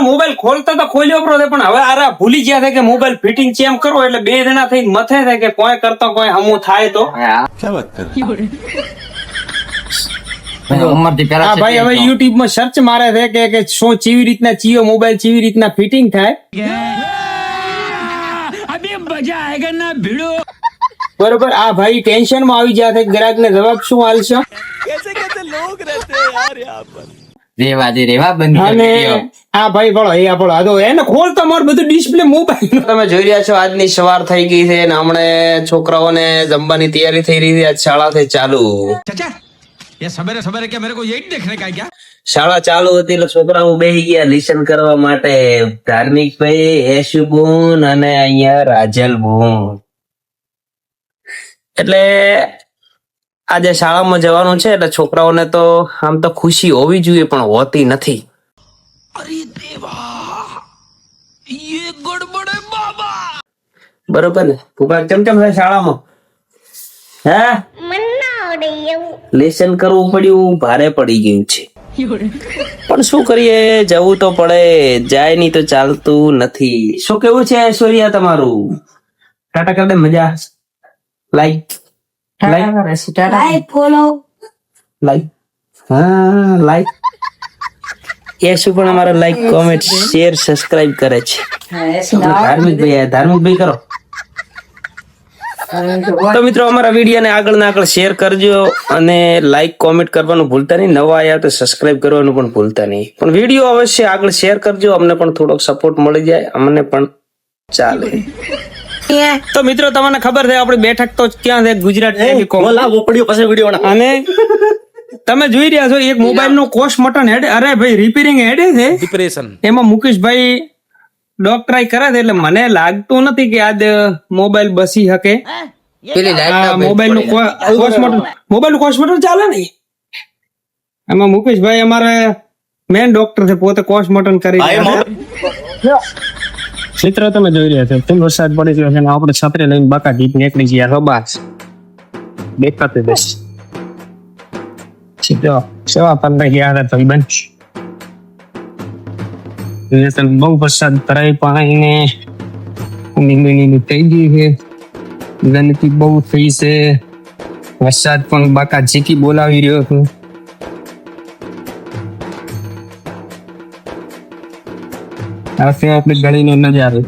Mobile ખોલતા તો ખોલ્યો પણ હવે આરા ભૂલી ગયા છે કે મોબાઈલ ફિટિંગ ચેમ કરો એટલે બે જણા થઈ મથે છે કે કોઈ કરતો કોઈ હમું થાય તો ભાઈ હવે યુટ્યુબ માં સર્ચ મારે છે કે શું ચીવી રીતના ચીયો મોબાઈલ ચીવી રીતના ફિટિંગ થાય બરોબર. આ ભાઈ ટેન્શન માં આવી જાય ગ્રાહક ને જવાબ શું આલશો? હા ભાઈ બોલો બોલો એને ખોલ તમારું બધું ડિસ્પ્લે મોબાઈલ તમે જોઈ રહ્યા છો. આજની સવાર થઈ ગઈ છે ને હમણે છોકરાઓને જમવાની તૈયારી થઈ રહી છે. આજ શાળા થઈ ચાલુ. શાળા ચાલુ હતી એટલે છોકરાઓ બેસી ગયા લિસન કરવા માટે. ધાર્મિક ભાઈ, યશુબુન અને અહીંયા રાજલબુન. એટલે આજે શાળામાં જવાનું છે એટલે છોકરાઓને તો આમ તો ખુશી હોવી જોઈએ પણ હોતી નથી. બરોબર ને ભૂપા? ચમચમ છે શાળામાં હે લેસન કરવું પડ્યું, ભારે પડી ગયું છે પણ શું કરીએ, જવું તો પડે. જાય નહીં તો ચાલતું નથી. શું કેવું છે ઐશ્વર્યા તમારું? ટાટા કર દે. મજા લાઈક ફોલો લાઈક હા લાઈક યશુ પણ અમારા લાઈક કોમેન્ટ શેર સબસ્ક્રાઇબ કરે છે. ધાર્મિક ભાઈ કરો. તો મિત્રો અમારા વિડીયો ને આગળ ને આગળ શેર કરજો અને લાઈક કોમેન્ટ કરવાનું ભૂલતા નહીં. નવા આવ્યા તો સબસ્ક્રાઇબ કરવાનું પણ ભૂલતા નહીં. પણ વિડીયો અવશ્ય આગળ શેર કરજો, અમને પણ થોડોક સપોર્ટ મળી જાય, અમને પણ ચાલે. તો મિત્રો તમને ખબર છે આપણી બેઠક તો ક્યાં છે? ગુજરાત અને તમે જોઈ રહ્યા છો એક મોબાઈલ નો કોસ્ટ મટન હેડ. અરે ભાઈ રિપેરિંગ હેડ છે ડિપ્રેશન. એમાં મુકેશભાઈ ડોક્ટરાઈ કરે છે એટલે મને લાગતું નથી કે આજ મોબાઈલ બસી શકે. મોબાઈલ નું કોસ્ટ મટન ચાલે ને એમાં મુકેશભાઈ અમારે મેન ડોક્ટર છે, પોતે કોસ્ટ મટન કરી. મિત્રો તમે જોઈ રહ્યા છો ફૂલ વરસાદ પડી ગયો છે અને આપણે છત્રી લઈને બાકા ગીત નીકળી ગયા. બાસ દેખાતે બસ સેવા પંદર ગયા હતા ભાઈબંધ. બહુ વરસાદ ભરાય પાણી ને થઈ ગઈ છે. ગંદકી બહુ થઈ છે. વરસાદ પણ બાકા ઝીકી બોલાવી રહ્યો છું. આ છે આપણી ગળીનો નજારો.